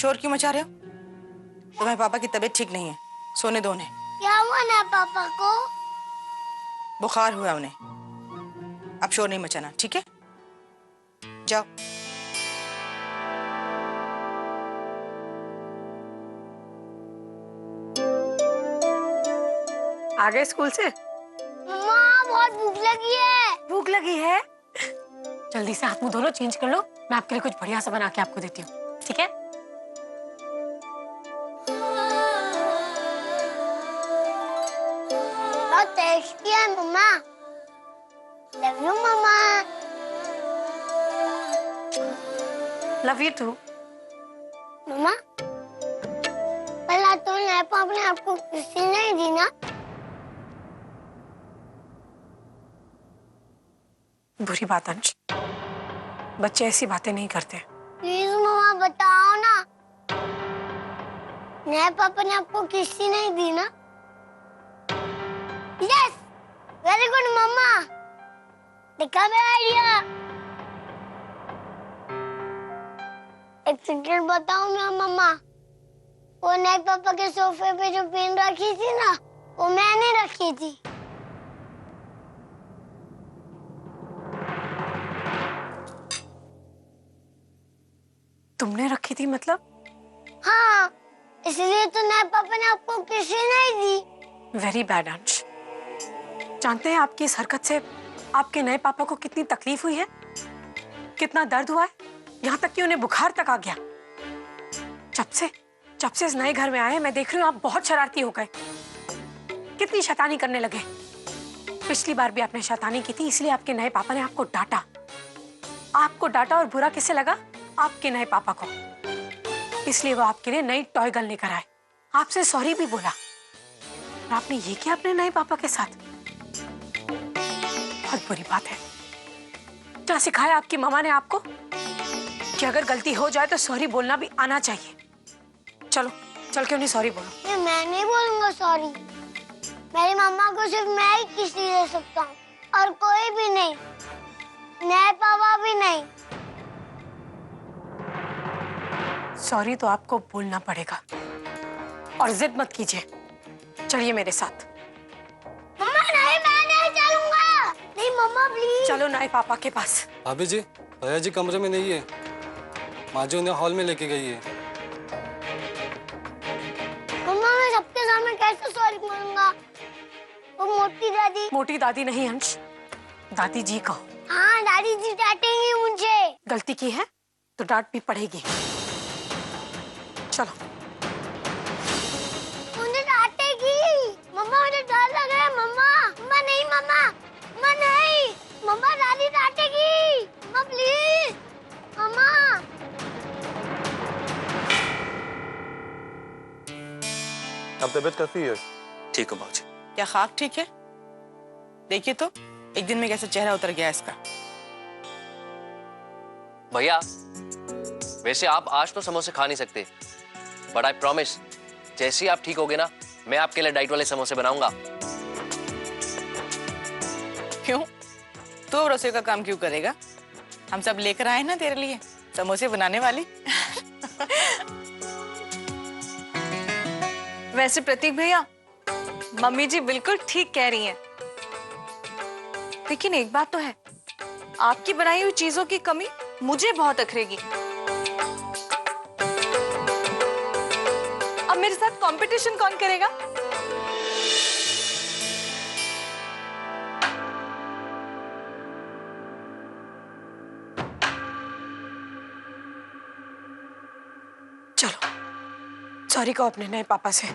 शोर क्यों मचा रहे हो? तुम्हारे पापा की तबीयत ठीक नहीं है, सोने दो उन्हें। क्या हुआ ना पापा को? बुखार हुआ उन्हें। अब शोर नहीं मचाना, ठीक है? जाओ। आ गए स्कूल से? माँ बहुत भूख लगी है। भूख लगी है? जल्दी से हाथ मुंह धो लो, चेंज कर लो। मैं आपके लिए कुछ बढ़िया सा बना के आपको देती हूँ, ठीक है? बहुत टेस्टी है मम्मा। लव यू मम्मा। Love you too. मम्मा पहला तो नैप आपने आपको किसी नहीं दी ना? बुरी बात अंश, बच्चे ऐसी बातें नहीं करते। प्लीज मम्मा बताओ ना, नैप पापा ने आपको किसी नहीं दी ना? यस, वेरी गुड मम्मा। देखा मेरा आइडिया। एक सीक्रेट बताऊं ना मम्मा? वो नैप पापा के सोफे पे जो पेन रखी थी ना, वो मैंने रखी थी। तुमने रखी थी मतलब? हाँ, इसलिए तो नैप पापा ने आपको किसी नहीं दी। वेरी बैड अंश। जानते हैं आपकी इस हरकत से आपके नए पापा को कितनी तकलीफ हुई है, कितना दर्द हुआ है, यहाँ तक कि उन्हें बुखार तक आ गया। जब से इस नए घर में आए मैं देख रही हूँ आप बहुत शरारती हो गए, कितनी शैतानी करने लगे। पिछली बार भी आपने शैतानी की थी, इसलिए आपके नए पापा ने आपको डांटा। आपको डांटा और बुरा किससे लगा? आपके नए पापा को। इसलिए वो आपके लिए नई टॉय गन लेकर आए, आपसे सॉरी भी बोला। और आपने ये किया अपने नए पापा के साथ? बहुत बुरी बात है। क्या सिखाया आपकी मामा ने आपको कि अगर गलती हो जाए तो सॉरी बोलना भी आना चाहिए? चलो चल के उन्हें सॉरी बोलो। मैं नहीं बोलूंगा सॉरी। मेरी मम्मा को सिर्फ मैं ही किसी दे सकता हूँ, और कोई भी नहीं, नए पापा भी नहीं। सॉरी तो आपको बोलना पड़ेगा, और जिद मत कीजिए। चलिए मेरे साथ। मम्मा नहीं, मैं नहीं चलूंगा। नहीं मम्मा प्लीज। चलो नए पापा के पास। भाभी जी, भैया जी कमरे में नहीं है, माँ जी उन्हें हॉल में लेके गई है। मम्मा मैं सबके सामने कैसे सॉरी बोलूंगा? वो मोटी दादी नहीं अंश, दादी जी कहो। हाँ, दादी जी डांटेंगी मुझे। गलती की है तो डांट भी पड़ेगी। चलो। मुझे डांटेगी। मम्मा मुझे डर लग रहा है। मम्मा मम्मा नहीं, मम्मा मम्मा नहीं, मम्मा दादी डांटेगी। मम्मा प्लीज, मम्मा। अब तबीयत कैसी है? ठीक हो बाबूजी। क्या खाक ठीक है? देखिए तो एक दिन में कैसे चेहरा उतर गया इसका। भैया वैसे आप आज तो समोसे खा नहीं सकते, बट आई प्रॉमिस जैसे ही आप ठीक होगे ना, मैं आपके लिए डाइट वाले समोसे बनाऊंगा। क्यों? तो रसोई का काम क्यों करेगा? हम सब लेकर आए ना तेरे लिए समोसे बनाने वाली। वैसे प्रतीक भैया, मम्मी जी बिल्कुल ठीक कह रही हैं। लेकिन एक बात तो है, आपकी बनाई हुई चीजों की कमी मुझे बहुत अखरेगी। अब मेरे साथ कंपटीशन कौन करेगा? चलो सॉरी कहो अपने नए पापा से।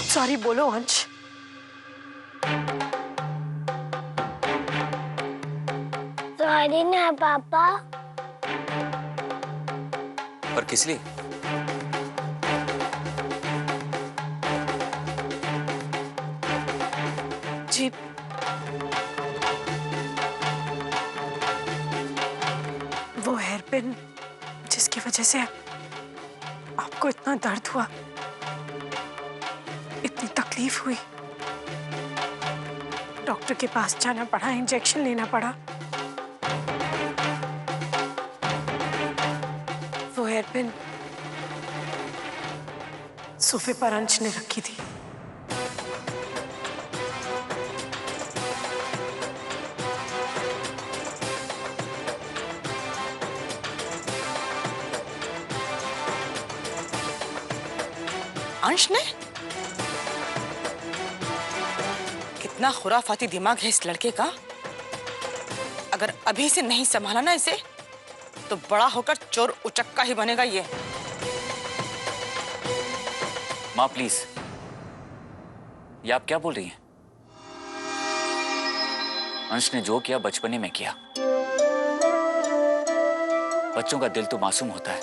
सॉरी बोलो अंश। सॉरी ना पापा। पर किस लिए? जी वो हेयर पिन जिसकी वजह से आपको इतना दर्द हुआ, इतनी तकलीफ हुई, डॉक्टर के पास जाना पड़ा, इंजेक्शन लेना पड़ा। हेयरपिन सोफे पर अंश ने रखी थी। अंश ने? कितना खुराफाती दिमाग है इस लड़के का। अगर अभी से नहीं संभाला ना इसे तो बड़ा होकर चोर उचक्का ही बनेगा ये। माँ प्लीज, ये आप क्या बोल रही हैं? अंश ने जो किया बचपने में किया। बच्चों का दिल तो मासूम होता है,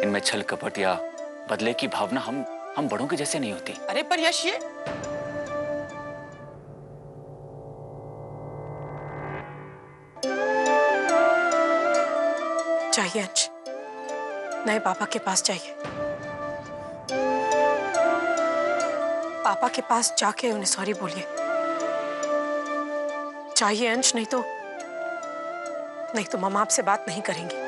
इनमें छल कपट या बदले की भावना हम बड़ों के जैसे नहीं होती। अरे पर यश, ये चाहिए अंश, नए पापा के पास चाहिए। पापा के पास जाके उन्हें सॉरी बोलिए। चाहिए अंश, नहीं तो मम्मा आपसे बात नहीं करेंगी।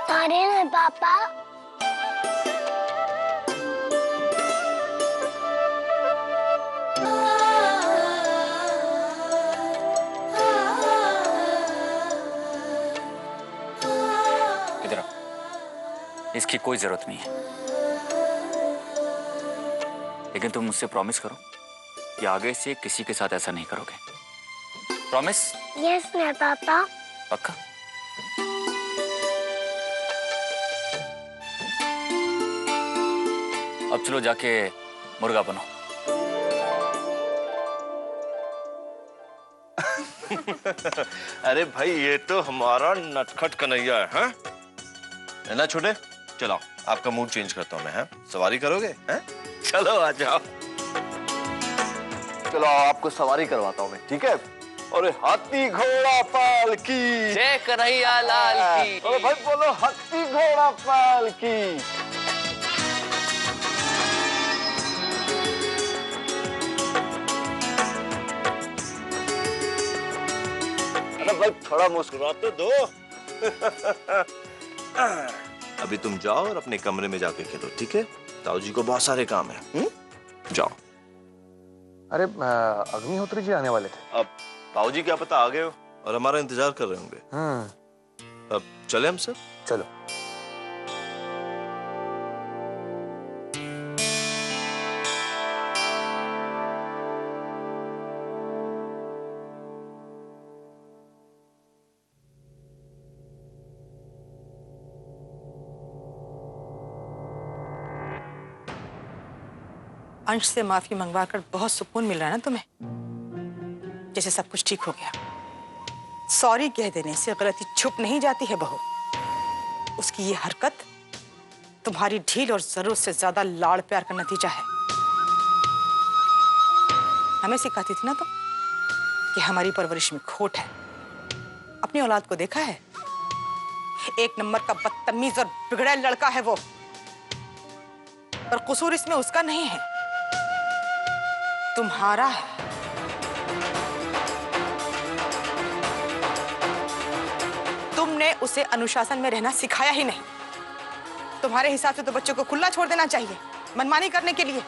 सारे ना पापा। इधर आओ, इसकी कोई जरूरत नहीं है, लेकिन तुम मुझसे प्रॉमिस करो कि आगे से किसी के साथ ऐसा नहीं करोगे। प्रॉमिस? यस ना पापा। पक्का? अब चलो जाके मुर्गा बनो। अरे भाई, ये तो हमारा नटखट कन्हैया है, हैं? है ना छोटे? चलो आपका मूड चेंज करता हूँ मैं, हैं? सवारी करोगे? हैं? चलो आ जाओ। चलो आपको सवारी करवाता हूँ मैं, ठीक है? अरे हाथी घोड़ा पालकी, जय कन्हैया लाल की। अरे भाई बोलो हाथी घोड़ा पालकी। अरे भाई थोड़ा मुस्कुरा तो दो। अभी तुम जाओ और अपने कमरे में जाके खेलो, ठीक है? ताऊ जी को बहुत सारे काम है। जाओ। अरे अग्निहोत्री जी आने वाले थे। अब ताऊ जी क्या पता आ गए हो और हमारा इंतजार कर रहे होंगे। अब चले हम सब? चलो। अंश से माफी मंगवाकर बहुत सुकून मिल रहा है ना तुम्हें, जैसे सब कुछ ठीक हो गया। सॉरी कह देने से गलती छुप नहीं जाती है बहू। उसकी ये हरकत तुम्हारी ढील और जरूरत से ज्यादा लाड़ प्यार का नतीजा है। हमें सिखाती थी ना तुम कि हमारी परवरिश में खोट है। अपनी औलाद को देखा है, एक नंबर का बदतमीज और बिगड़ैल लड़का है वो, पर कसूर इसमें उसका नहीं है, तुम्हारा है। तुमने उसे अनुशासन में रहना सिखाया ही नहीं। तुम्हारे हिसाब से तो बच्चों को खुला छोड़ देना चाहिए मनमानी करने के लिए।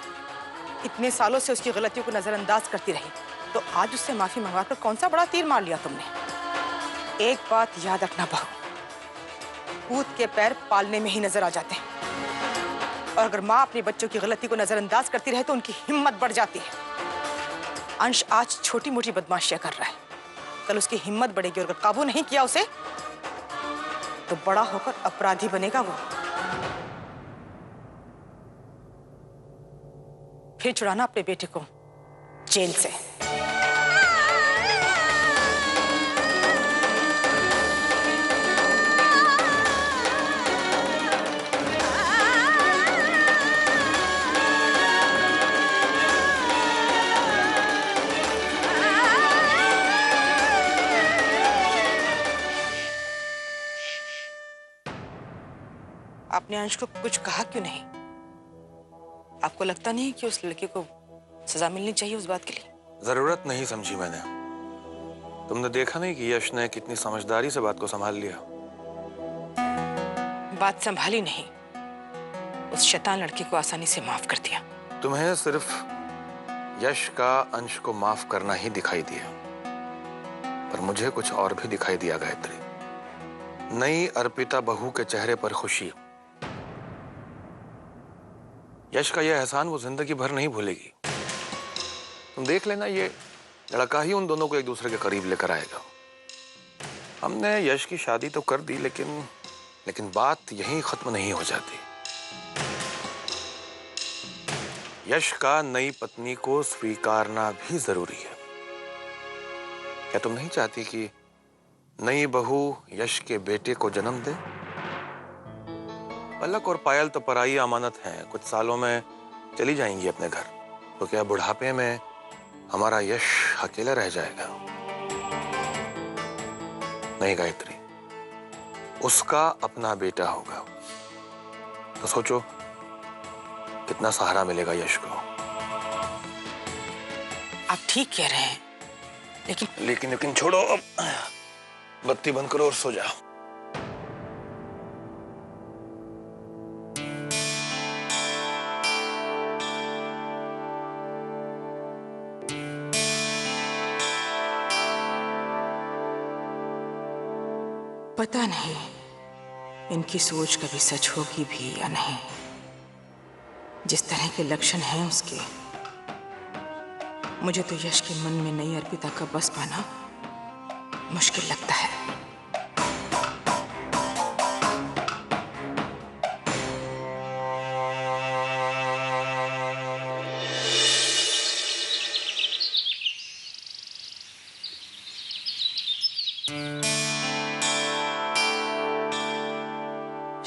इतने सालों से उसकी गलतियों को नजरअंदाज करती रही, तो आज उससे माफी मंगवाकर कौन सा बड़ा तीर मार लिया तुमने। एक बात याद रखना बहू, कूद के पैर पालने में ही नजर आ जाते हैं, और अगर माँ अपने बच्चों की गलती को नजरअंदाज करती रहे तो उनकी हिम्मत बढ़ जाती है। अंश आज छोटी मोटी बदमाशियां कर रहा है, कल उसकी हिम्मत बढ़ेगी, और अगर काबू नहीं किया उसे तो बड़ा होकर अपराधी बनेगा वो। फिर छुड़ाना अपने बेटे को जेल से। आपने अंश को कुछ कहा क्यों नहीं? आपको लगता नहीं कि उस लड़के को सजा मिलनी चाहिए उस बात के लिए? जरूरत नहीं समझी मैंने। तुमने देखा नहीं कि यश ने कितनी समझदारी से बात को संभाल लिया। बात संभाली नहीं, उस शैतान लड़के को आसानी से माफ कर दिया। तुम्हें सिर्फ यश का अंश को माफ करना ही दिखाई दिया, पर मुझे कुछ और भी दिखाई दिया गायत्री। नई अर्पिता बहू के चेहरे पर खुशी। यश का यह एहसान वो जिंदगी भर नहीं भूलेगी। तुम देख लेना, ये लड़का ही उन दोनों को एक दूसरे के करीब लेकर आएगा। हमने यश की शादी तो कर दी, लेकिन बात यहीं खत्म नहीं हो जाती। यश का नई पत्नी को स्वीकारना भी जरूरी है। क्या तुम नहीं चाहती कि नई बहू यश के बेटे को जन्म दे? पलक और पायल तो पराई अमानत हैं, कुछ सालों में चली जाएंगी अपने घर, तो क्या बुढ़ापे में हमारा यश अकेला रह जाएगा? नहीं गायत्री, उसका अपना बेटा होगा, तो सोचो कितना सहारा मिलेगा यश को। आप ठीक कह रहे हैं, लेकिन छोड़ो, अब बत्ती बंद करो और सो जाओ। पता नहीं इनकी सोच कभी सच होगी भी या नहीं। जिस तरह के लक्षण हैं उसके, मुझे तो यश के मन में नई अर्पिता का बस पाना मुश्किल लगता है।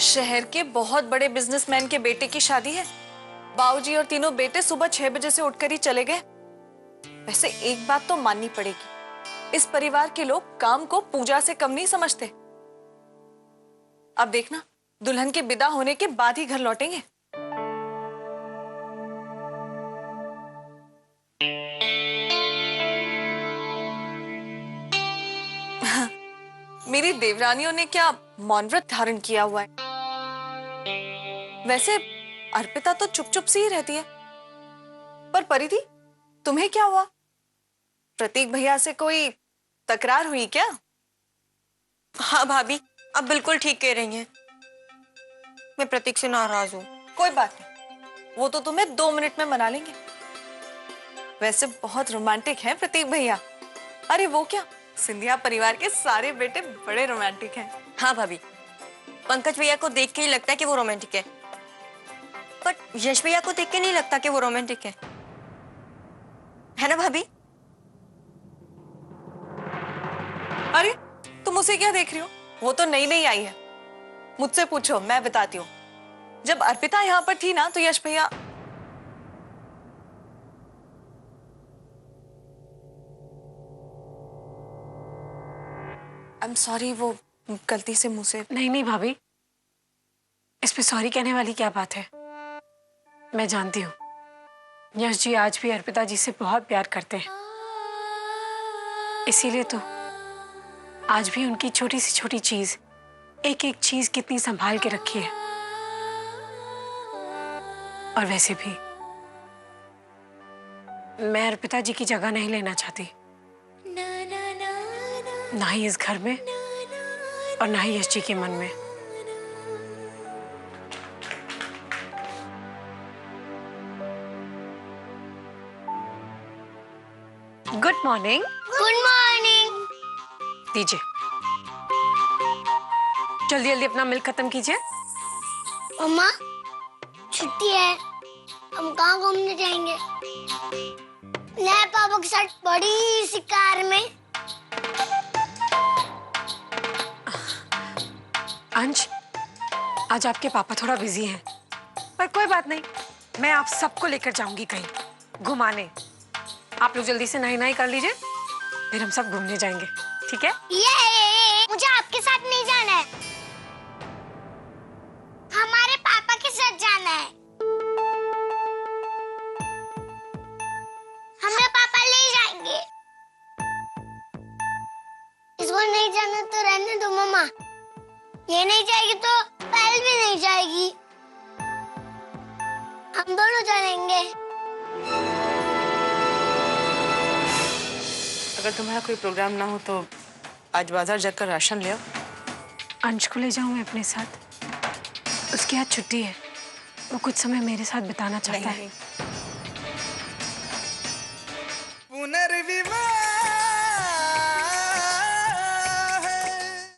शहर के बहुत बड़े बिजनेसमैन के बेटे की शादी है। बाबूजी और तीनों बेटे सुबह 6 बजे से उठकर ही चले गए। वैसे एक बात तो माननी पड़ेगी, इस परिवार के लोग काम को पूजा से कम नहीं समझते। अब देखना, दुल्हन के विदा होने के बाद ही घर लौटेंगे। मेरी देवरानियों ने क्या मौन व्रत धारण किया हुआ है। वैसे अर्पिता तो चुप चुप सी ही रहती है, पर परिधि तुम्हें क्या हुआ? प्रतीक भैया से कोई तकरार हुई क्या? हाँ भाभी, अब बिल्कुल ठीक कह रही हैं। मैं प्रतीक से नाराज हूँ। कोई बात नहीं, वो तो तुम्हें 2 मिनट में मना लेंगे। वैसे बहुत रोमांटिक हैं प्रतीक भैया। अरे वो क्या, सिंधिया परिवार के सारे बेटे बड़े रोमांटिक हैं। हाँ भाभी, पंकज भैया को देख के ही लगता है कि वो रोमांटिक है, पर यश भैया को देख के नहीं लगता कि वो रोमांटिक है ना भाभी? अरे तुम उसे क्या देख रही हो? वो तो नई नई आई है। मुझसे पूछो, मैं बताती हूँ। जब अर्पिता यहाँ पर थी ना, तो यश भैया आई एम सॉरी, वो गलती से मुंह से। नहीं भाभी, इस पे सॉरी कहने वाली क्या बात है। मैं जानती हूँ यश जी आज भी अर्पिता जी से बहुत प्यार करते हैं, इसीलिए तो आज भी उनकी छोटी से छोटी चीज, एक एक चीज कितनी संभाल के रखी है। और वैसे भी मैं अर्पिता जी की जगह नहीं लेना चाहती, ना ही इस घर में और ना ही यश जी के मन में। Good morning. Good morning. दीजिए, जल्दी जल्दी अपना मिल्क खत्म कीजिए। मम्मा छुट्टी है, हम कहाँ घूमने जाएंगे? नए पापा के साथ बड़ी सी कार में। अंश, आज आपके पापा थोड़ा बिजी हैं, पर कोई बात नहीं, मैं आप सबको लेकर जाऊंगी कहीं घुमाने। आप लोग जल्दी से नहाई कर लीजिए, फिर हम सब घूमने जाएंगे, ठीक है? ये मुझे आपके साथ नहीं जाना है। हमारे ये नहीं जाएगी तो पहल भी नहीं जाएगी। हम दोनों चलेंगे। अगर तुम्हारा कोई प्रोग्राम ना हो तो आज बाजार जाकर राशन ले आओ। अंश को ले जाऊं मैं अपने साथ? उसकी आज छुट्टी है, वो कुछ समय मेरे साथ बिताना चाहता है। पुनर्विवाह